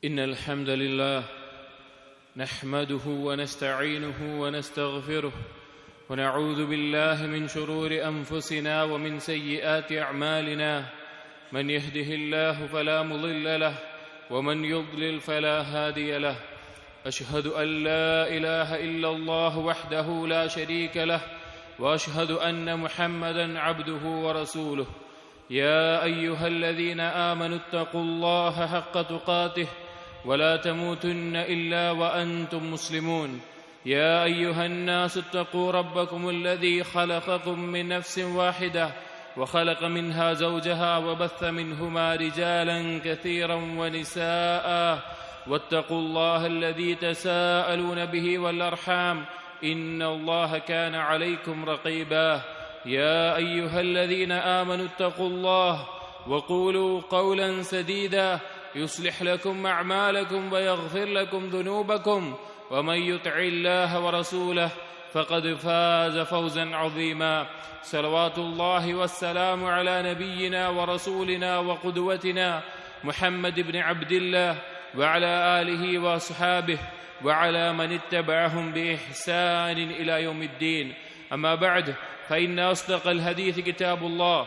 إن الحمد لله نحمده ونستعينه ونستغفره ونعوذ بالله من شرور أنفسنا ومن سيئات أعمالنا من يهده الله فلا مضل له ومن يضلل فلا هادي له أشهد أن لا إله إلا الله وحده لا شريك له وأشهد أن محمدا عبده ورسوله يا أيها الذين آمنوا اتقوا الله حق تقاته ولا تموتن إلا وأنتم مسلمون يا أيها الناس اتقوا ربكم الذي خلقكم من نفس واحدة وخلق منها زوجها وبث منهما رجالا كثيرا ونساء واتقوا الله الذي تساءلون به والأرحام إن الله كان عليكم رقيبا يا أيها الذين آمنوا اتقوا الله وقولوا قولا سديدا يصلح لكم أعمالكم ويغفر لكم ذنوبكم ومن يطع الله ورسوله فقد فاز فوزا عظيما صلوات الله والسلام على نبينا ورسولنا وقدوتنا محمد بن عبد الله وعلى آله وأصحابه وعلى من اتبعهم بإحسان إلى يوم الدين أما بعد فإن أصدق الحديث كتاب الله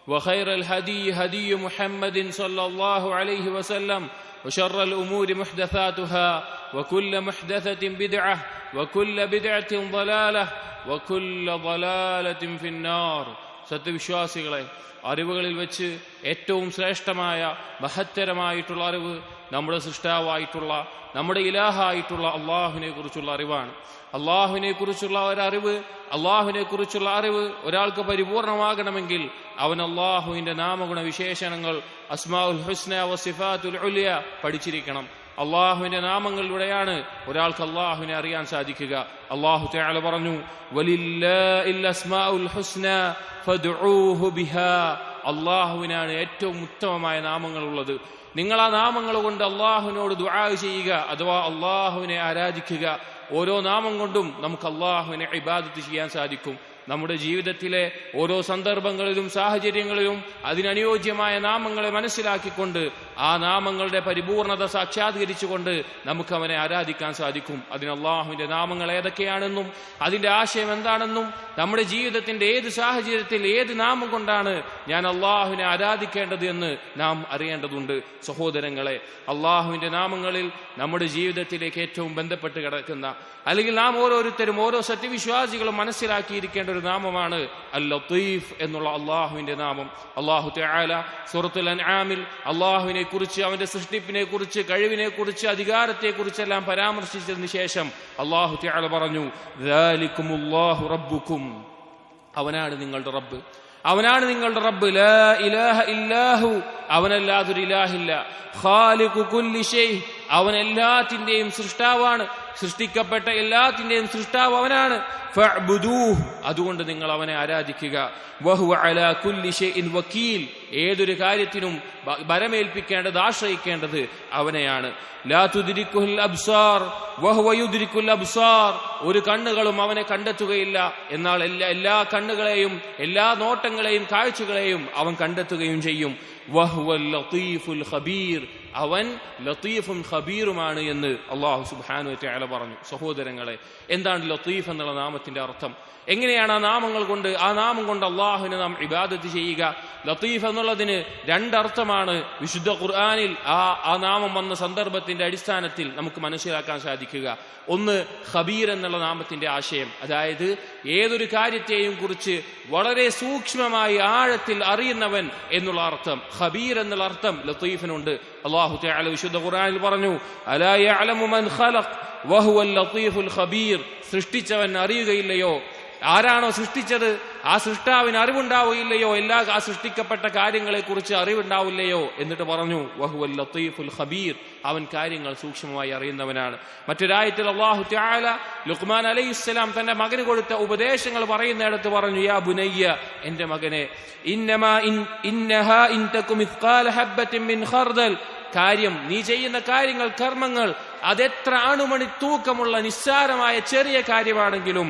وخير الهدي هدي محمد صلى الله عليه وسلم وشر الأمور محدثاتها وكل محدثة بدعة وكل بدعة ضلالة وكل ضلالة في النار. സത്യവിശ്വാസികളെ, അറിവുകളിൽ വെച്ച് ഏറ്റവും ശ്രേഷ്ഠമായ മഹത്തരമായിട്ടുള്ള അറിവ് നമ്മുടെ സൃഷ്ടാവായിട്ടുള്ള നമ്മുടെ ഇലാഹായിട്ടുള്ള അള്ളാഹുവിനെ കുറിച്ചുള്ള അറിവാണ്. അള്ളാഹുവിനെ കുറിച്ചുള്ള അള്ളാഹുവിനെ കുറിച്ചുള്ള അറിവ് ഒരാൾക്ക് പരിപൂർണമാകണമെങ്കിൽ അവൻ അള്ളാഹുവിന്റെ നാമഗുണ വിശേഷണങ്ങൾ അസ്മാഉൽ ഹുസ്ന വ സിഫാത്തുൽ ഉലിയ പഠിച്ചിരിക്കണം. അള്ളാഹുവിന്റെ നാമങ്ങളിലൂടെയാണ് ഒരാൾക്ക് അള്ളാഹുവിനെ അറിയാൻ സാധിക്കുക. അള്ളാഹു തആല പറഞ്ഞു, വലില്ലാഹിൽ അസ്മാഉൽ ഹുസ്ന ഫദ്ഉഹു ബിഹാ. അള്ളാഹുവിനാണ് ഏറ്റവും ഉത്തമമായ നാമങ്ങളുള്ളത്. നിങ്ങൾ ആ നാമങ്ങൾ കൊണ്ട് അള്ളാഹുവിനോട് ദുആ ചെയ്യുക, അഥവാ അള്ളാഹുവിനെ ആരാധിക്കുക. ഓരോ നാമം കൊണ്ടും നമുക്ക് അള്ളാഹുവിനെ ഇബാദത്ത് ചെയ്യാൻ സാധിക്കും. നമ്മുടെ ജീവിതത്തിലെ ഓരോ സന്ദർഭങ്ങളിലും സാഹചര്യങ്ങളിലും അതിനനുയോജ്യമായ നാമങ്ങളെ മനസ്സിലാക്കിക്കൊണ്ട് ആ നാമങ്ങളുടെ പരിപൂർണത സാക്ഷാത്കരിച്ചുകൊണ്ട് നമുക്ക് അവനെ ആരാധിക്കാൻ സാധിക്കും. അതിന് അള്ളാഹുവിന്റെ നാമങ്ങൾ ഏതൊക്കെയാണെന്നും അതിന്റെ ആശയം എന്താണെന്നും നമ്മുടെ ജീവിതത്തിന്റെ ഏത് സാഹചര്യത്തിൽ ഏത് നാമം കൊണ്ടാണ് ഞാൻ അള്ളാഹുവിനെ ആരാധിക്കേണ്ടത് എന്ന് നാം അറിയേണ്ടതുണ്ട്. സഹോദരങ്ങളെ, അള്ളാഹുവിന്റെ നാമങ്ങളിൽ നമ്മുടെ ജീവിതത്തിലേക്ക് ഏറ്റവും ബന്ധപ്പെട്ട് കിടക്കുന്ന, അല്ലെങ്കിൽ നാം ഓരോരുത്തരും ഓരോ സത്യവിശ്വാസികളും മനസ്സിലാക്കിയിരിക്കേണ്ട ഒരു നാമമാണ് അൽ ലത്തീഫ് എന്നുള്ള അള്ളാഹുവിന്റെ നാമം. അള്ളാഹു തആല സൂറത്തുൽ അൻആമിൽ അള്ളാഹുവിനെ കുറിച്ച്, അവന്റെ സൃഷ്ടിപ്പിനെ കുറിച്ച്, കഴിവിനെ കുറിച്ച്, അധികാരത്തെ കുറിച്ചെല്ലാം പരാമർശിച്ചതിന് ശേഷം അള്ളാഹു തആല പറഞ്ഞു, ദാലികുമുല്ലാഹു റബ്ബുക്കും. അവനാണ് നിങ്ങളുടെ റബ്ബ്, അവനാണ് നിങ്ങളുടെ റബ്ബ്. ലാ ഇലാഹ ഇല്ലാഹു, അവനല്ലാതൊരു ഇലാഹില്ല. ഖാലിഖു കുല്ലി ഷൈ, അവൻ എല്ലാത്തിന്റെയും സൃഷ്ടാവാണ്. സൃഷ്ടിക്കപ്പെട്ട എല്ലാത്തിന്റെയും സൃഷ്ടാവ് അവനാണ്. ഫഅ്ബുദൂഹ്, അതുകൊണ്ട് നിങ്ങൾ അവനെ ആരാധിക്കുക. വഹുവ അലാ കുല്ലി ഷൈഇൻ വകീൽ, ഏതൊരു കാര്യത്തിനും ബലമേൽപ്പിക്കേണ്ടത്, ആശ്രയിക്കേണ്ടത് അവനെയാണ്. ലാ തുദ്രികുൽ അബ്സാർ വഹുവ യുദ്രികുൽ അബ്സാർ, ഒരു കണ്ണുകളും അവനെ കണ്ടെത്തുകയില്ല, എന്നാൽ എല്ലാ കണ്ണുകളെയും, എല്ലാ നോട്ടങ്ങളെയും, കാഴ്ചകളെയും അവൻ കണ്ടെത്തുകയും ചെയ്യും. വഹുവൽ ലത്തീഫുൽ ഖബീർ, അവൻ ലത്തീഫും ഖബീറുമാണ് എന്ന് അല്ലാഹു സുബ്ഹാനഹു വ തആല പറഞ്ഞു. സഹോദരങ്ങളെ, എന്താണ് ലത്തീഫ് എന്നുള്ള നാമത്തിന്റെ അർത്ഥം? എങ്ങനെയാണ് ആ നാമം കൊണ്ട് അള്ളാഹുവിനെ നാം ഇബാദത്ത് ചെയ്യുക? ലത്തീഫ് എന്നുള്ളതിന് രണ്ടർത്ഥമാണ് വിശുദ്ധ ഖുർആനിൽ ആ നാമം വന്ന സന്ദർഭത്തിന്റെ അടിസ്ഥാനത്തിൽ നമുക്ക് മനസ്സിലാക്കാൻ സാധിക്കുക. ഒന്ന്, ഖബീർ എന്നുള്ള നാമത്തിന്റെ ആശയം, അതായത് ഏതൊരു കാര്യത്തെയും കുറിച്ച് വളരെ സൂക്ഷ്മമായി ആഴത്തിൽ അറിയുന്നവൻ എന്നുള്ള അർത്ഥം. ഖബീർ എന്നുള്ള അർത്ഥം ലത്തീഫിനുണ്ട്. അല്ലാഹു തആല വിശുദ്ധ ഖുർആനിൽ പറഞ്ഞു, അലാ യഅലമു മൻ ഖലഖ് വഹുവൽ ലത്തീഫുൽ ഖബീർ, സൃഷ്ടിച്ചവൻ അറിയുകയില്ലയോ? ആരാണോ സൃഷ്ടിച്ചത് ആ സൃഷ്ടാവിന് അറിവുണ്ടാവുകയില്ലയോ? ആ സൃഷ്ടിക്കപ്പെട്ട കാര്യങ്ങളെ കുറിച്ച് അറിവുണ്ടാവില്ലയോ? എന്നിട്ട് പറഞ്ഞു, വഹുവൽ ലത്തീഫുൽ ഖബീർ, അവൻ കാര്യങ്ങൾ സൂക്ഷ്മമായി അറിയുന്നവനാണ്. മറ്റൊരായത്തിൽ അല്ലാഹു തആല ലുഖ്മാൻ അലൈഹിസ്സലാം തന്റെ മകന് കൊടുത്ത ഉപദേശങ്ങൾ പറയുന്നിടത്ത് പറഞ്ഞു, യാ ബുനയ്യ, എന്റെ മകനെ, ഇന്നഹാ ഇൻ തകു മിസ്ഖാല ഹബ്ബത്തിൻ മിൻ ഖർദൽ, കാര്യം, നീ ചെയ്യുന്ന കാര്യങ്ങൾ, കർമ്മങ്ങൾ അതെത്ര അണുമണി തൂക്കമുള്ള നിസ്സാരമായ ചെറിയ കാര്യമാണെങ്കിലും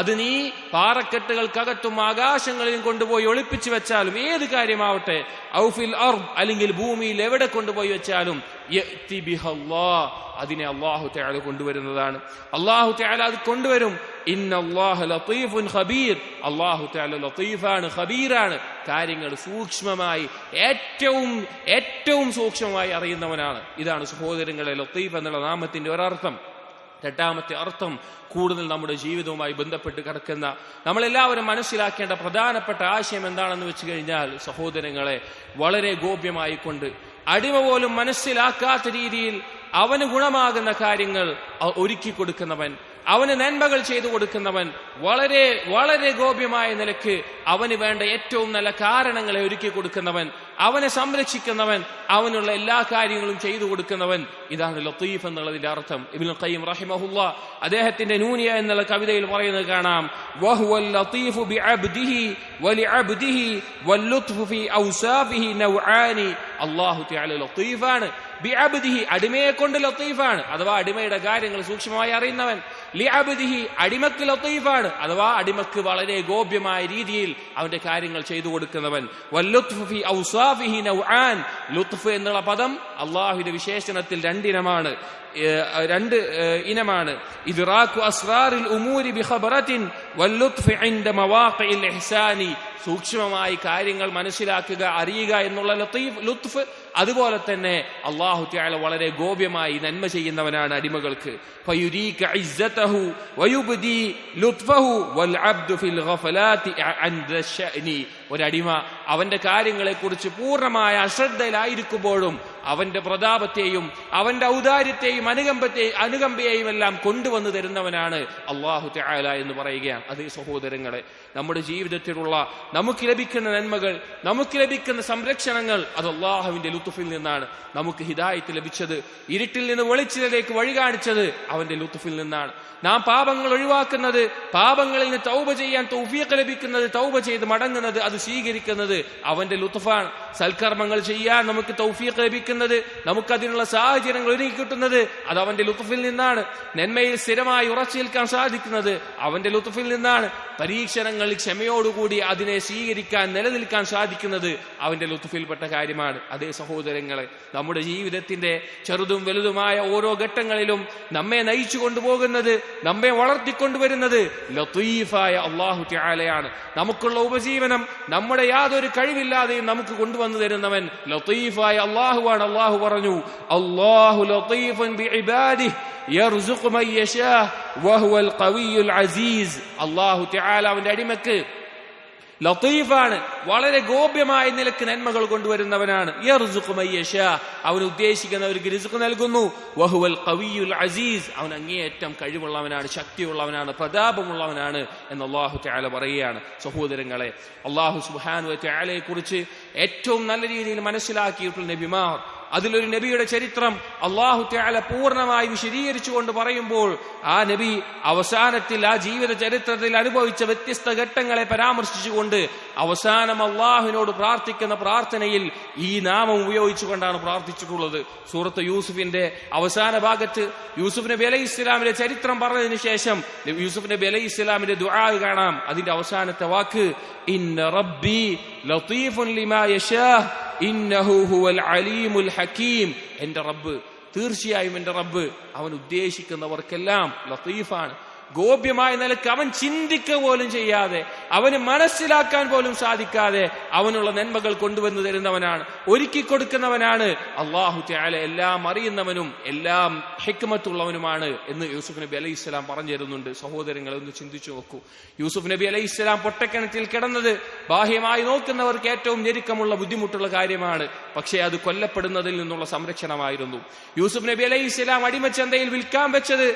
അത് നീ പാറക്കെട്ടുകൾക്കകത്തും ആകാശങ്ങളിലും കൊണ്ടുപോയി ഒളിപ്പിച്ചു വെച്ചാലും, ഏത് കാര്യമാവട്ടെ, ഔഫിൽ അർദ് അല്ലെങ്കിൽ ഭൂമിയിൽ എവിടെ കൊണ്ടുപോയി വെച്ചാലും അതിനെ അല്ലാഹു തആല കൊണ്ടുവരുന്നതാണ്. അല്ലാഹു തആല അത് കൊണ്ടുവരും. ഇന്നല്ലാഹ ലതീഫുൻ ഖബീർ. അല്ലാഹു തആല ലതീഫാണ്, ഖബീറാണ്. കാര്യങ്ങൾ സൂക്ഷ്മമായി ഏറ്റവും സൂക്ഷ്മമായി അറിയുന്നവനാണ്. ഇതാണ് സഹോദരങ്ങളെ ലതീഫ് എന്നുള്ള നാമത്തിന്റെ ഒരർത്ഥം. രണ്ടാമത്തെ അർത്ഥം കൂടുതൽ നമ്മുടെ ജീവിതവുമായി ബന്ധപ്പെട്ട് കിടക്കുന്ന നമ്മളെല്ലാവരും മനസ്സിലാക്കേണ്ട പ്രധാനപ്പെട്ട ആശയം എന്താണെന്ന് വെച്ച് കഴിഞ്ഞാൽ, സഹോദരങ്ങളെ, വളരെ ഗോപ്യമായി കൊണ്ട് അടിമ പോലും മനസ്സിലാക്കാത്ത രീതിയിൽ അവന് ഗുണമാകുന്ന കാര്യങ്ങൾ ഒരുക്കി കൊടുക്കുന്നവൻ, അവന് നന്മകൾ ചെയ്തു കൊടുക്കുന്നവൻ, വളരെ വളരെ ഗോപ്യമായ നിലയ്ക്ക് അവന് വേണ്ട ഏറ്റവും നല്ല കാരണങ്ങളെ ഒരുക്കി കൊടുക്കുന്നവൻ, അവനെ സംരക്ഷിക്കുന്നവൻ, അവനുള്ള എല്ലാ കാര്യങ്ങളും ചെയ്തു കൊടുക്കുന്നവൻ. ഇതാണ് ലത്തീഫ് എന്നുള്ളതിന്റെ അർത്ഥം. ഇബ്നുൽ ഖയ്യിം റഹിമഹുല്ലാ അദ്ദേഹത്തിന്റെ നൂനിയ എന്നുള്ള കവിതയിൽ പറയുന്നത് കാണാം, വഹുവൽ ലതീഫു ബിഅബ്ദിഹി വലിഅബ്ദിഹി വൽലുത്ഫു ഫീ ഔസാഫിഹി നൗആനി. അല്ലാഹു തആല ലതീഫാണ്. ബിഅബ്ദിഹി അടിമയെ കൊണ്ട് ലതീഫാണ്, അഥവാ അടിമയുടെ കാര്യങ്ങൾ സൂക്ഷ്മമായി അറിയുന്നവൻ. ലിഅബ്ദിഹി അടിമക്ക് ലതീഫാണ്, അഥവാ അടിമക്ക് വളരെ ഗോപ്യമായ രീതിയിൽ അവന്റെ കാര്യങ്ങൾ ചെയ്തു കൊടുക്കുന്നവൻ. വൽലുത്ഫു ഫീ ഔസാഫിഹി നൗആൻ. ലുത്ഫ് എന്നുള്ള പദം അല്ലാഹുവിന്റെ വിശേഷണത്തിൽ രണ്ട് ഇനമാണ്. ഇദ്റാഖു അസ്റാറിൽ ഉമൂരി ബിഖബറത്തിൻ വൽലുത്ഫ് ഇൻദ മവാഖിഇൽ ഇഹ്സാനി. സൂക്ഷ്മമായി കാര്യങ്ങൾ മനസ്സിലാക്കുക, അറിയുക എന്നുള്ള ലുത്ഫ്. അതുപോലെ തന്നെ അല്ലാഹു തആല വളരെ ഗോപ്യമായി നന്മ ചെയ്യുന്നവനാണ് അടിമകൾക്ക്. ഫയുരീക ഇസ്സതഹു വയുബ്ദി ലുത്ഫഹു വൽ അബ്ദു ഫിൽ ഗഫലാത്തി അൻ ദശഅനി. ഒരടിമ അവന്റെ കാര്യങ്ങളെക്കുറിച്ച് പൂർണ്ണമായ അശ്രദ്ധയിലായിരിക്കുമ്പോഴും അവന്റെ പ്രതാപത്തെയും അവന്റെ ഔദാര്യത്തെയും അനുകമ്പയെയും എല്ലാം കൊണ്ടുവന്നു തരുന്നവനാണ് അല്ലാഹു തആല എന്ന് പറയുകയാണ്. അതേ സഹോദരങ്ങളെ, നമ്മുടെ ജീവിതത്തിലുള്ള നമുക്ക് ലഭിക്കുന്ന നന്മകൾ, നമുക്ക് ലഭിക്കുന്ന സംരക്ഷണങ്ങൾ അത് അല്ലാഹുവിന്റെ ലുത്ഫിൽ നിന്നാണ്. നമുക്ക് ഹിദായത്ത് ലഭിച്ചത്, ഇരുട്ടിൽ നിന്ന് വെളിച്ചത്തിലേക്ക് വഴി കാണിച്ചത് അവന്റെ ലുത്ഫിൽ നിന്നാണ്. നാം പാപങ്ങൾ ഒഴിവാക്കുന്നത്, പാപങ്ങളിൽ നിന്ന് തൗബ ചെയ്യാൻ തൗഫീഖ് ലഭിക്കുന്നത്, തൗബ ചെയ്ത് മടങ്ങുന്നത്, അത് സ്വീകരിക്കുന്നത് അവന്റെ ലുത്ഫാണ്. സൽക്കർമ്മങ്ങൾ ചെയ്യാൻ നമുക്ക് തൗഫീഖ് ലഭിക്കുന്നത്, നമുക്കതിനുള്ള സാഹചര്യങ്ങൾ ഒരുക്കി കിട്ടുന്നത് അത് അവന്റെ ലുത്ഫിൽ നിന്നാണ്. നന്മയിൽ സ്ഥിരമായി ഉറച്ചു നിൽക്കാൻ സാധിക്കുന്നത് അവന്റെ ലുത്ഫിൽ നിന്നാണ്. പരീക്ഷണങ്ങളിൽ ക്ഷമയോടുകൂടി അതിനെ സ്വീകരിക്കാൻ, നിലനിൽക്കാൻ സാധിക്കുന്നത് അവന്റെ ലുത്ഫിൽപ്പെട്ട കാര്യമാണ്. അതേ സഹോദരങ്ങളെ, നമ്മുടെ ജീവിതത്തിന്റെ ചെറുതും വലുതുമായ ഓരോ ഘട്ടങ്ങളിലും നമ്മെ നയിച്ചു കൊണ്ടുപോകുന്നത്, നമ്മെ വളർത്തിക്കൊണ്ടുവരുന്നത് ലതീഫായ അല്ലാഹു തആലയാണ്. നമുക്കുള്ള ഉപജീവനം നമ്മുടെ യാതൊരു കഴിവില്ലാതെയും നമുക്ക് കൊണ്ടുവന്നു തരുന്നവൻ ലതീഫായ അല്ലാഹുവാണ്. അല്ലാഹു പറഞ്ഞു, അല്ലാഹു ലതീഫുൻ ബിഇബാദിഹി യർസുഖു മൻ യശാ വഹുവൽ ഖവിയ്യുൽ അസീസ്. അല്ലാഹു തആല അവന്റെ അടിമക്ക് ലതീഫാണ്, വളരെ ഗോപ്യമായ നിലക്ക് നന്മകൾ കൊണ്ടുവരുന്നവനാണ്. യർസുഖു മൻ യശാ, അവൻ ഉദ്ദേശിക്കുന്നവർക്ക് റിസ്ക് നൽകുന്നു. വഹുവൽ ഖവിയ്യുൽ അസീസ്, അവൻ അങ്ങേയറ്റം കഴിവുള്ളവനാണ്, ശക്തിയുള്ളവനാണ്, പ്രതാപമുള്ളവനാണ് എന്ന് അല്ലാഹു തആല പറയുകയാണ്. സഹോദരങ്ങളെ, അല്ലാഹു സുബ്ഹാനഹു വ തആലയെ കുറിച്ച് ഏറ്റവും നല്ല രീതിയിൽ മനസ്സിലാക്കിയിട്ടുള്ള നബിമാർ, അതിലൊരു നബിയുടെ ചരിത്രം അല്ലാഹു തആല പൂർണ്ണമായി വിശദീകരിച്ചുകൊണ്ട് പറയുമ്പോൾ ആ നബി അവസാനത്തിൽ ആ ജീവിത ചരിത്രത്തിൽ അനുഭവിച്ച വ്യത്യസ്ത ഘട്ടങ്ങളെ പരാമർശിച്ചുകൊണ്ട് അവസാനം അല്ലാഹുവിനോട് പ്രാർത്ഥിക്കുന്ന പ്രാർത്ഥനയിൽ ഈ നാമം ഉപയോഗിച്ചുകൊണ്ടാണ് പ്രാർത്ഥിച്ചിട്ടുള്ളത്. സൂറത്ത് യൂസുഫിന്റെ അവസാന ഭാഗത്ത് യൂസുഫ് നബി അലൈഹിസ്സലാമിന്റെ ചരിത്രം പറഞ്ഞതിന് ശേഷം യൂസുഫ് നബി അലൈഹിസ്സലാമിന്റെ ദുആ കാണാം. അതിന്റെ അവസാനത്തെ വാക്ക് ഇന്ന റബ്ബി ലതീഫുൻ ലിമാ യശാ ഇന്നഹു ഹുവൽ അലീമുൽ ഹകീം. എന്റെ റബ്ബ്, തീർച്ചയായും എന്റെ റബ്ബ് അവൻ ഉദ്ദേശിക്കുന്നവർക്കെല്ലാം ലതീഫാണ്. ഗോപ്യമായ നിലക്ക് അവൻ ചിന്തിക്കുക പോലും ചെയ്യാതെ, അവന് മനസ്സിലാക്കാൻ പോലും സാധിക്കാതെ അവനുള്ള നന്മകൾ കൊണ്ടുവന്നു തരുന്നവനാണ്, ഒരുക്കി കൊടുക്കുന്നവനാണ്. അല്ലാഹു തആല എല്ലാം അറിയുന്നവനും എല്ലാം ഹിക്മത്തുള്ളവനുമാണ് എന്ന് യൂസുഫ് നബി അലൈഹിസ്സലാം പറഞ്ഞു തരുന്നുണ്ട്. സഹോദരങ്ങളെ, ഒന്ന് ചിന്തിച്ചു നോക്കൂ. യൂസുഫ് നബി അലൈഹിസ്സലാം പൊട്ടക്കിണറ്റിൽ കിടന്നത് ബാഹ്യമായി നോക്കുന്നവർക്ക് ഏറ്റവും ഞെരുക്കമുള്ള ബുദ്ധിമുട്ടുള്ള കാര്യമാണ്. പക്ഷേ അത് കൊല്ലപ്പെടുന്നതിൽ നിന്നുള്ള സംരക്ഷണമായിരുന്നു. യൂസുഫ് നബി അലൈഹിസ്സലാം അടിമച്ചന്തയിൽ വിൽക്കാൻ വെച്ചത്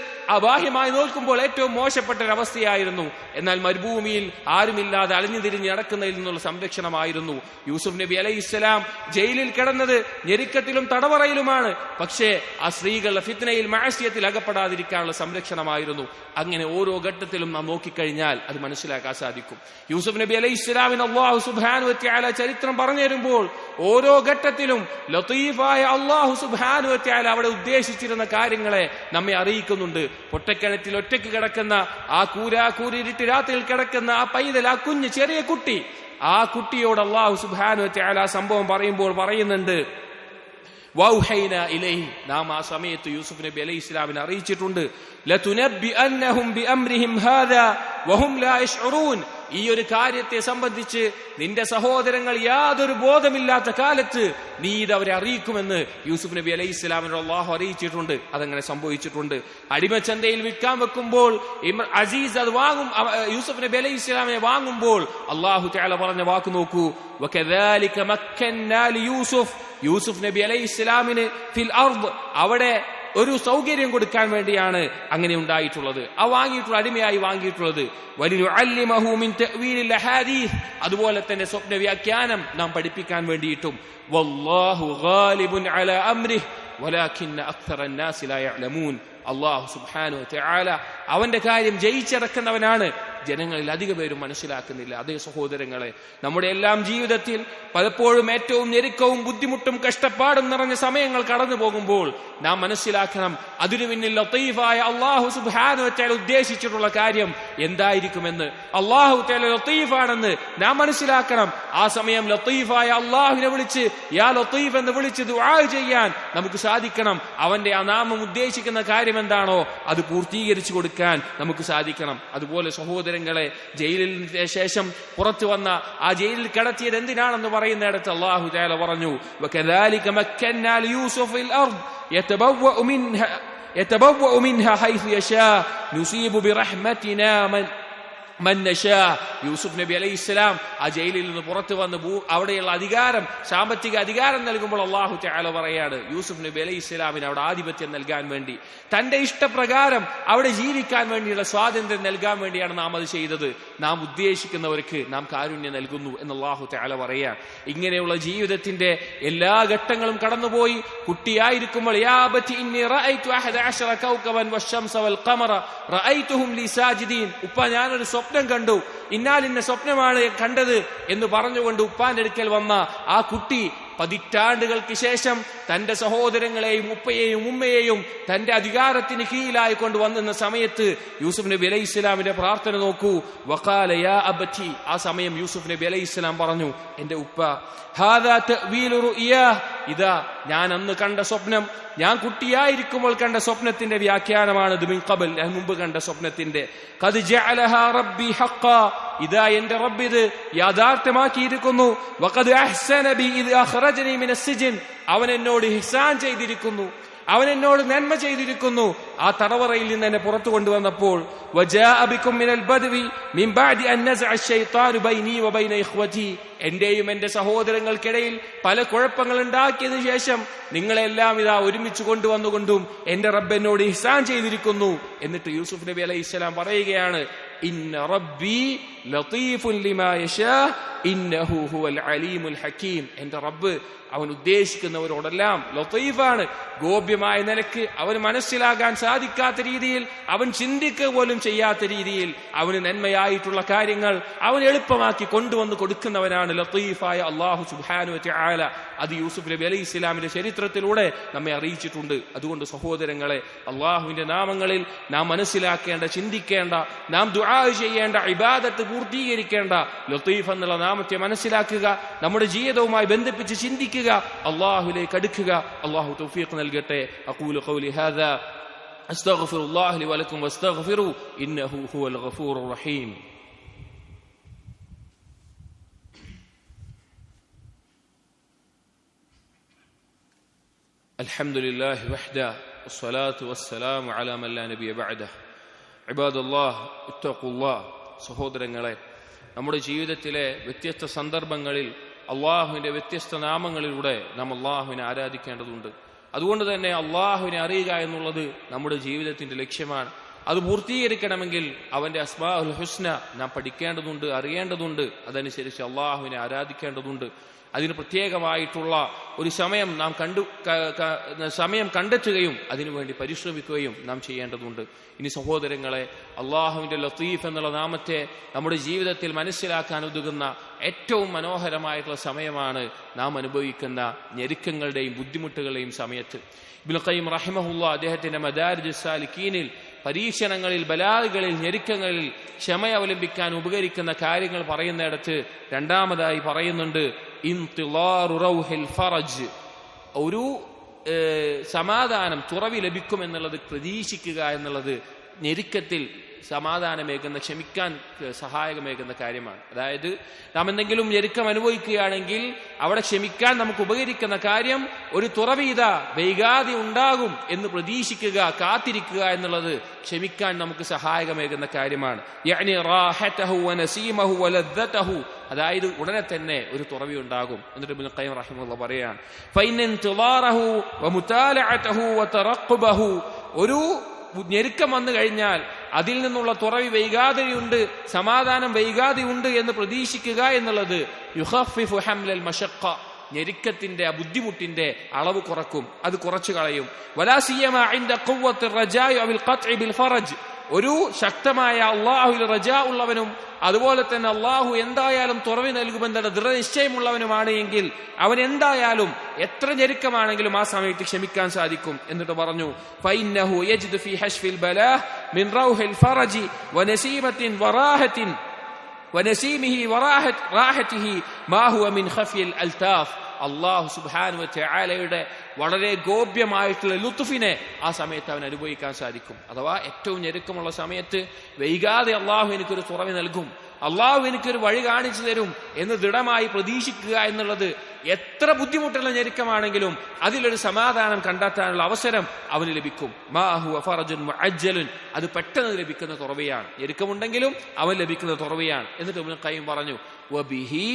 ബാഹ്യമായി നോക്കുമ്പോൾ ഏറ്റവും ഏറ്റവും മോശപ്പെട്ടൊരവസ്ഥയായിരുന്നു. എന്നാൽ മരുഭൂമിയിൽ ആരുമില്ലാതെ അലഞ്ഞു തിരിഞ്ഞ് നടക്കുന്നതിൽ നിന്നുള്ള സംരക്ഷണമായിരുന്നു. യൂസുഫ് നബി അലൈഹിസ്സലാം ജയിലിൽ കിടന്നത് ഞെരുക്കത്തിലും തടവറയിലുമാണ്. പക്ഷേ ആ സ്ത്രീകളുടെ ഫിത്നയിൽ മഅസിയത്തിൽ അകപ്പെടാതിരിക്കാനുള്ള സംരക്ഷണമായിരുന്നു. അങ്ങനെ ഓരോ ഘട്ടത്തിലും നാം നോക്കിക്കഴിഞ്ഞാൽ അത് മനസ്സിലാക്കാൻ സാധിക്കും. യൂസുഫ് നബി അലൈഹിസ്സലാമിന് അല്ലാഹു സുബ്ഹാനഹു വ തആല ചരിത്രം പറഞ്ഞു തരുമ്പോൾ ഓരോ ഘട്ടത്തിലും ലത്തീഫായ അല്ലാഹു സുബ്ഹാനഹു വ തആല അവിടെ ഉദ്ദേശിച്ചിരുന്ന കാര്യങ്ങളെ നമ്മെ അറിയിക്കുന്നുണ്ട്. പൊട്ടക്കിണറ്റിൽ ഒറ്റയ്ക്ക് കിടക്കുന്ന ആ കൂരിരുട്ട് രാത്രിയിൽ കിടക്കുന്ന ആ പൈതൽ, ആ കുഞ്ഞ് ചെറിയ കുട്ടി, ആ കുട്ടിയോട് അല്ലാഹു സുബ്ഹാനഹു വ തആല സംഭവം പറയുമ്പോൾ പറയുന്നുണ്ട്, വൗഹൈന ഇലൈഹി, നാം ആ സമയത്ത് യൂസുഫ് നബി അലൈഹി ഇസ്ലാമിനെ അറിയിച്ചിട്ടുണ്ട്, ലതുനബ്ബിഅന്നഹും ബിഅംരിഹിം ഹാദാ വഹും ലാ യശ്ഉറൂൻ, ഈ ഒരു കാര്യത്തെ സംബന്ധിച്ച് നിന്റെ സഹോദരങ്ങൾ യാതൊരു ബോധമില്ലാത്ത കാലത്ത് നീ ഇതവരെ അറിയിക്കുമെന്ന് യൂസുഫ് നബി അലൈഹി ഇസ്ലാമിനോട് അല്ലാഹു അറിയിച്ചിട്ടുണ്ട്. അതങ്ങനെ സംഭവിച്ചിട്ടുണ്ട്. അടിമച്ചന്തയിൽ വിൽക്കാൻ വെക്കുമ്പോൾ അസീസ് അത് വാങ്ങും, യൂസുഫ് നബി അലൈഹി ഇസ്ലാമിനെ വാങ്ങുമ്പോൾ അല്ലാഹു തആല പറഞ്ഞ വാക്ക് നോക്കൂ, വകദാലിക മക്കന്നാ ലിയൂസുഫ്, യൂസുഫ് നബി അലൈഹി ഇസ്ലാമിന് ഫിൽ അർദ്, അവിടെ ഒരു സൗകര്യം കൊടുക്കാൻ വേണ്ടിയാണ് അങ്ങനെ ഉണ്ടായിട്ടുള്ളത്. ആ വാങ്ങിയിട്ടുള്ള അടിമയായി വാങ്ങിയിട്ടുള്ളത്. വലിനുഅല്ലിമഹു മിൻ തഅ്വീലിൽ അഹാദീസ്, അതുപോലെ തന്നെ സ്വപ്ന വ്യാഖ്യാനം നാം പഠിപ്പിക്കാൻ വേണ്ടിയിട്ടും. വല്ലാഹു ഗാലിബുൻ അലാ അംരിഹി വലാകിന്ന അക്തറൻ നാസി ലാ യഅലമൂൻ, അല്ലാഹു സുബ്ഹാനഹു വ തആല അവന്റെ കാര്യം ജയിച്ചിറക്കുന്നവനാണ്, ജനങ്ങളിൽ അധിക പേരും മനസ്സിലാക്കുന്നില്ല. അതേ സഹോദരങ്ങളെ, നമ്മുടെ എല്ലാം ജീവിതത്തിൽ പലപ്പോഴും ഏറ്റവും ഞെരുക്കവും ബുദ്ധിമുട്ടും കഷ്ടപ്പാടും നിറഞ്ഞ സമയങ്ങൾ കടന്നു പോകുമ്പോൾ നാം മനസ്സിലാക്കണം, അതിനു പിന്നിൽ ലത്തീഫായ അല്ലാഹു സുബ്ഹാനഹു വ തആല ഉദ്ദേശിച്ചിട്ടുള്ള കാര്യം എന്തായിരിക്കുമെന്ന്. അല്ലാഹു തആല ലത്തീഫാണെന്ന് നാം മനസ്സിലാക്കണം. ആ സമയം ലത്തീഫായ അല്ലാഹുവിനെ വിളിച്ച് യാ ലത്തീഫ് എന്ന് വിളിച്ച് ദുആ ചെയ്യാൻ നമുക്ക് സാധിക്കണം. അവന്റെ ആ നാമം ഉദ്ദേശിക്കുന്ന കാര്യം എന്താണോ അത് പൂർത്തീകരിച്ചു കൊടുക്കാൻ നമുക്ക് സാധിക്കണം. അതുപോലെ സഹോദരങ്ങളെ, ജയിലിന് ശേഷം പുറത്തു വന്ന ആ ജയിലിൽ കിടത്തിയത് എന്തിനാണെന്ന് പറയുന്നിടത്ത് അല്ലാഹു തആല പറഞ്ഞു, വകദാലിക മക്കന്നാ ലിയൂസുഫ ഫിൽ അർദ് യതബവ്വഉ മിൻഹാ ഹൈസു യശാ നുസീബു ബിറഹ്മതിനാ മൻ നശാ. യൂസുഫ് നബി അലൈഹി ഇസ്ലാം ആ ജയിലിൽ നിന്ന് പുറത്തു വന്ന് അവിടെയുള്ള അധികാരം, സാമ്പത്തിക അധികാരം നൽകുമ്പോൾ അല്ലാഹു തആല പറയാണ്, യൂസുഫ് നബി അലൈഹി ഇസ്ലാമിന് അവിടെ ആധിപത്യം നൽകാൻ വേണ്ടി, തന്റെ ഇഷ്ടപ്രകാരം അവിടെ ജീവിക്കാൻ വേണ്ടിയുള്ള സ്വാതന്ത്ര്യം നൽകാൻ വേണ്ടിയാണ് നാം അത് ചെയ്തത്. നാം ഉദ്ദേശിക്കുന്നവർക്ക് നാം കാരുണ്യം നൽകുന്നു എന്ന് അല്ലാഹു തആല പറയാം. ഇങ്ങനെയുള്ള ജീവിതത്തിന്റെ എല്ലാ ഘട്ടങ്ങളും കടന്നുപോയി കുട്ടിയായിരിക്കുമ്പോൾ യാ അബതി ഇന്നി റഅയ്തു 11 കൗകബൻ വശംസ വൽ ഖമറ റഅയ്തുഹും ലി സാജിദീൻ, ഉപ്പ ഞാനൊരു സ്വപ്നം കണ്ടു, ഇന്നാലിന്ന സ്വപ്നമാണ് കണ്ടത് എന്ന് പറഞ്ഞുകൊണ്ട് ഉപ്പാന്റെ അടുക്കൽ വന്ന ആ കുട്ടി പതിറ്റാണ്ടുകൾക്ക് ശേഷം തന്റെ സഹോദരങ്ങളെയും ഉപ്പയെയും ഉമ്മയെയും തന്റെ അധികാരത്തിന് കീഴിലായി കൊണ്ടുവന്ന സമയത്ത് യൂസുഫ് നബി അലൈഹി ഇസ്ലാമിന്റെ പ്രാർത്ഥന നോക്കൂ. വഖാല യാ അബതി, ആ സമയം യൂസുഫ് നബി അലൈഹി ഇസ്ലാം പറഞ്ഞു, എന്റെ ഉപ്പ, ഹാദാ തഅ്വീലു റുഇയാ, ഇതാ ഞാൻ അന്ന് കണ്ട സ്വപ്നം, ഞാൻ കുട്ടിയായിരിക്കുമ്പോൾ കണ്ട സ്വപ്നത്തിന്റെ വ്യാഖ്യാനമാണിത്. മിൻ ഖബൽ, ഞാൻ മുമ്പ് കണ്ട സ്വപ്നത്തിന്റെ. ഖദ് ജഅലഹാ റബ്ബി ഹഖ്ഖാ, ഇതാ എന്റെ റബ്ബ് ഇത് യാഥാർത്ഥ്യമാക്കിയിരിക്കുന്നു. വഖദ് അഹ്സന ബി ഇദ് അഖ്റജനി മിനസ് സിജ്ൻ, അവൻ എന്നോട് ഇഹ്സാൻ ചെയ്തിരിക്കുന്നു, അവൻ എന്നോട് നന്മ ചെയ്തിരിക്കുന്നു ആ തടവറയിൽ നിന്ന് എന്നെ പുറത്തു കൊണ്ടുവന്നപ്പോൾ. വജാഅ ബികും മിനൽ ബദ്വി മിൻ ബഅദി അൻ നസഅ അശ്ശൈത്താനു ബൈനി വബൈന ഇഖ്വതി, എന്റെയും എന്റെ സഹോദരങ്ങൾക്കിടയിൽ പല കുഴപ്പങ്ങൾ ഉണ്ടാക്കിയതിനു ശേഷം നിങ്ങളെല്ലാം ഇതാ ഒരുമിച്ച് കൊണ്ടുവന്നുകൊണ്ടും എന്റെ റബ്ബ് എന്നോട് ഇഹ്സാൻ ചെയ്തിരിക്കുന്നു. എന്നിട്ട് യൂസുഫ് നബി അലൈഹി ഇസ്ലാം പറയുകയാണ്, ഇന്ന റബ്ബി ലതീഫുൻ ലിമാ യശാ ഇന്നഹു ഹുവൽ അലീമുൽ ഹകീം, എന്റെ റബ്ബ് അവൻ ഉദ്ദേശിക്കുന്നവരോടെല്ലാം ലതീഫാണ്, ഗോപ്യമായ നിലക്ക് അവന് മനസ്സിലാകാൻ സാധിക്കാത്ത രീതിയിൽ, അവൻ ചിന്തിക്കുക പോലും ചെയ്യാത്ത രീതിയിൽ അവന് നന്മയായിട്ടുള്ള കാര്യങ്ങൾ അവൻ എളുപ്പമാക്കി കൊണ്ടുവന്ന് കൊടുക്കുന്നവനാണ് ലതീഫായ അല്ലാഹു സുബ്ഹാനഹു വ തആല. അത് യൂസുഫ് നബി അലൈഹി ഇസ്ലാമിന്റെ ചരിത്രത്തിലൂടെ നമ്മെ അറിയിച്ചിട്ടുണ്ട്. അതുകൊണ്ട് സഹോദരങ്ങളെ, അള്ളാഹുവിന്റെ നാമങ്ങളിൽ നാം മനസ്സിലാക്കേണ്ട, ചിന്തിക്കേണ്ട, നാം ദുആ ചെയ്യേണ്ട, ഇബാദത്ത് പൂർത്തീകരിക്കേണ്ട ലതീഫ് എന്നുള്ള നാമത്തെ മനസ്സിലാക്കുക, നമ്മുടെ ജീവിതവുമായി ബന്ധിപ്പിച്ച് ചിന്തിക്കുക, അള്ളാഹുവിലേക്ക് അടുക്കുക. അള്ളാഹു തൗഫീഖ് നൽകട്ടെ. അഖൂലു ഖൗലി ഹാദാ അസ്തഗ്ഫിറുല്ലാഹ ലി വലക്കും വസ്തഗ്ഫിറു ഇന്നഹു ഹുവൽ ഗഫൂറുർ റഹീം. അൽഹംദുലില്ലാഹി വഹ്ദഹു വസ്സലാത്തു വസ്സലാമു അലാ മൻ ലാ നബിയ ബഅദഹു. ഇബാദല്ലാഹ് ഇത്തഖുല്ലാഹ്. സഹോദരങ്ങളെ, നമ്മുടെ ജീവിതത്തിലെ വ്യത്യസ്ത സന്ദർഭങ്ങളിൽ അള്ളാഹുവിന്റെ വ്യത്യസ്ത നാമങ്ങളിലൂടെ നാം അള്ളാഹുവിനെ ആരാധിക്കേണ്ടതുണ്ട്. അതുകൊണ്ട് തന്നെ അള്ളാഹുവിനെ അറിയുക എന്നുള്ളത് നമ്മുടെ ജീവിതത്തിന്റെ ലക്ഷ്യമാണ്. അത് പൂർത്തീകരിക്കണമെങ്കിൽ അവന്റെ അസ്മാഉൽ ഹുസ്ന നാം പഠിക്കേണ്ടതുണ്ട്, അറിയേണ്ടതുണ്ട്. അതനുസരിച്ച് അള്ളാഹുവിനെ ആരാധിക്കേണ്ടതുണ്ട്. അതിന് പ്രത്യേകമായിട്ടുള്ള ഒരു സമയം നാം സമയം കണ്ടെത്തുകയും അതിനുവേണ്ടി പരിശ്രമിക്കുകയും നാം ചെയ്യേണ്ടതുണ്ട്. ഇനി സഹോദരങ്ങളെ, അള്ളാഹുവിന്റെ ലത്തീഫ് എന്നുള്ള നാമത്തെ നമ്മുടെ ജീവിതത്തിൽ മനസ്സിലാക്കാൻ ഉതകുന്ന ഏറ്റവും മനോഹരമായിട്ടുള്ള സമയമാണ് നാം അനുഭവിക്കുന്ന ഞെരുക്കങ്ങളുടെയും ബുദ്ധിമുട്ടുകളുടെയും സമയത്ത്. ഇബ്നുൽ ഖയ്യിം റഹിമഹുല്ലാഹ് അദ്ദേഹത്തിന്റെ മദാരിജുസ് സാലിക്കീനിൽ പരീക്ഷണങ്ങളിൽ, ബലാകളിൽ, ഞെരുക്കങ്ങളിൽ ക്ഷമ അവലംബിക്കാൻ ഉപകരിക്കുന്ന കാര്യങ്ങൾ പറയുന്നിടത്ത് രണ്ടാമതായി പറയുന്നുണ്ട് ഇന്തിളാറു റൗഹിൽ ഫറജ്. ഒരു സമാധാനം, തുറവി ലഭിക്കുമെന്നുള്ളത് പ്രതീക്ഷിക്കുക എന്നുള്ളത് ഞെരുക്കത്തിൽ സമാധാനമേകുന്ന, ക്ഷമിക്കാൻ സഹായകമേകുന്ന കാര്യമാണ്. അതായത് നാം എന്തെങ്കിലും ഞെരുക്കം അനുഭവിക്കുകയാണെങ്കിൽ അവിടെ ക്ഷമിക്കാൻ നമുക്ക് ഉപകരിക്കുന്ന കാര്യം ഒരു തുറവീത വൈകാതെ ഉണ്ടാകും എന്ന് പ്രതീക്ഷിക്കുക, കാത്തിരിക്കുക എന്നുള്ളത് ക്ഷമിക്കാൻ നമുക്ക് സഹായകമേകുന്ന കാര്യമാണ്. അതായത് ഉടനെ തന്നെ ഒരു തുറവി ഉണ്ടാകും. എന്നിട്ട് ഇബ്നുൽ ഖയ്യിം റഹിമഹുല്ലാഹ് പറയാണ്, ഒരു ഞെരുക്കം വന്നു കഴിഞ്ഞാൽ അതിൽ നിന്നുള്ള തുറവി വൈകാതെയുണ്ട്, സമാധാനം വൈകാതെയുണ്ട് എന്ന് പ്രതീക്ഷിക്കുക എന്നുള്ളത് യുഖഫിഫു ഹംലൽ മശഖ്ഖ, ഞെരുക്കത്തിന്റെ ബുദ്ധിമുട്ടിന്റെ അളവ് കുറക്കും, അത് കുറച്ചു കളയും. വലാ സിയമാ ഇൻദ ഖുവ്വത്തി റജാഇ അവിൽ ഖത്ഇ ബിൽ ഫറജ്, ഒരു ശക്തമായ അല്ലാഹുവിൽ റജാ ഉള്ളവനും അതുപോലെ തന്നെ അള്ളാഹു എന്തായാലും തുറവി നൽകുമെന്നുള്ള ദൃഢനിശ്ചയമുള്ളവനുമാണ് എങ്കിൽ അവൻ എന്തായാലും എത്ര ഞെരുക്കമാണെങ്കിലും ആ സമയത്ത് ക്ഷമിക്കാൻ സാധിക്കും. എന്നിട്ട് പറഞ്ഞു, ഫഇന്നഹു യജിദു ഫീ ഹശ്ഫിൽ ബലാഹ് മിൻ റൗഹിൽ ഫറജി വനസീമത്തിൻ വറാഹത്തിൻ വനസീമിഹി വറാഹത്തിഹി മാ ഹുവ മിൻ ഖഫിൽ അൽതാഫ്. അള്ളാഹു സുബ്ഹാനഹു വ തആലയുടെ വളരെ ഗോപ്യമായിട്ടുള്ള ലുത്ഫിനെ ആ സമയത്ത് അവൻ അനുഭവിക്കാൻ സാധിക്കും. അഥവാ ഏറ്റവും ഞെരുക്കമുള്ള സമയത്ത് വൈകാതെ അള്ളാഹു എനിക്കൊരു തുറവി നൽകും, അള്ളാഹു എനിക്കൊരു വഴി കാണിച്ചു തരും എന്ന് ദൃഢമായി പ്രതീക്ഷിക്കുക എന്നുള്ളത് എത്ര ബുദ്ധിമുട്ടുള്ള ഞെരുക്കമാണെങ്കിലും അതിലൊരു സമാധാനം കണ്ടെത്താനുള്ള അവസരം അവന് ലഭിക്കും. മാ ഹുവ ഫറജുൻ മുഅജ്ജലുൻ, അത് പെട്ടെന്ന് ലഭിക്കുന്ന തുറവിയാണ്. ഞെരുക്കമുണ്ടെങ്കിലും അവൻ ലഭിക്കുന്ന തുറവിയാണ്. എന്നിട്ട് ഇബ്നുൽ ഖയ്യിം പറഞ്ഞു, വബിഹി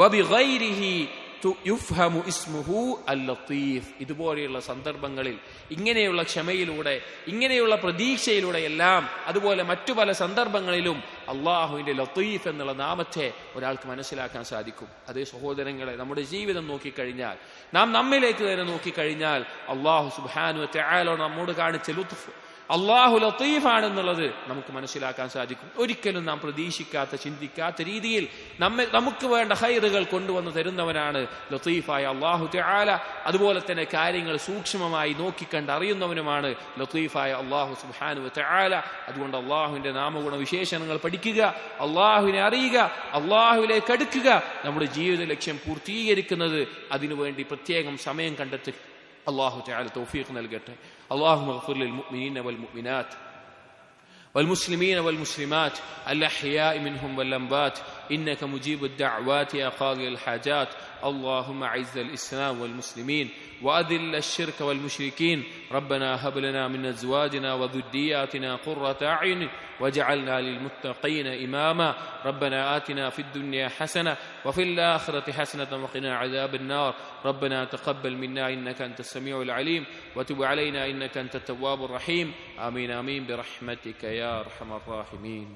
വബിഗൈരിഹി യുഫ്ഹമു ഇസ്മുഹു അൽ-ലത്തീഫ്. ഇതുപോലെയുള്ള സന്ദർഭങ്ങളിൽ, ഇങ്ങനെയുള്ള ക്ഷമയിലൂടെ, ഇങ്ങനെയുള്ള പ്രതീക്ഷയിലൂടെ എല്ലാം, അതുപോലെ മറ്റു പല സന്ദർഭങ്ങളിലും അള്ളാഹുവിന്റെ ലത്തീഫ് എന്നുള്ള നാമത്തെ ഒരാൾക്ക് മനസ്സിലാക്കാൻ സാധിക്കും. അതേ സഹോദരങ്ങളെ, നമ്മുടെ ജീവിതം നോക്കിക്കഴിഞ്ഞാൽ, നാം നമ്മിലേക്ക് തന്നെ നോക്കിക്കഴിഞ്ഞാൽ അള്ളാഹു സുബ്ഹാനഹു വ തആല നമ്മോട് കാണിച്ച ലുത്ഫ്, അള്ളാഹു ലത്തീഫാണെന്നുള്ളത് നമുക്ക് മനസ്സിലാക്കാൻ സാധിക്കും. ഒരിക്കലും നാം പ്രതീക്ഷിക്കാത്ത, ചിന്തിക്കാത്ത രീതിയിൽ നമുക്ക് വേണ്ട ഖൈറുകൾ കൊണ്ടുവന്ന് തരുന്നവനാണ് ലത്തീഫായ അള്ളാഹു തആല. അതുപോലെ തന്നെ കാര്യങ്ങൾ സൂക്ഷ്മമായി നോക്കിക്കണ്ട് അറിയുന്നവനുമാണ് ലത്തീഫായ അള്ളാഹു സുബ്ഹാനഹു വ തആല. അതുകൊണ്ട് അള്ളാഹുവിന്റെ നാമഗുണ വിശേഷണങ്ങൾ പഠിക്കുക, അള്ളാഹുവിനെ അറിയുക, അള്ളാഹുവിലേക്ക് അടുക്കുക. നമ്മുടെ ജീവിത ലക്ഷ്യം പൂർത്തീകരിക്കുന്നത് അതിനുവേണ്ടി പ്രത്യേകം സമയം കണ്ടെത്തുക. الله تعالى توفيق نلقته. اللهم اغفر للمؤمنين والمؤمنات والمسلمين والمسلمات الأحياء منهم والأموات إنك مجيب الدعوات يا قاضي الحاجات. اللهم أعز الإسلام والمسلمين وأذل الشرك والمشركين. ربنا هب لنا من أزواجنا وذرياتنا قرة أعين واجعلنا للمتقين إماما. ربنا آتنا في الدنيا حسنة وفي الآخرة حسنة وقنا عذاب النار. ربنا تقبل منا إنك أنت السميع العليم وتب علينا إنك أنت التواب الرحيم. آمين آمين برحمتك يا أرحم الراحمين.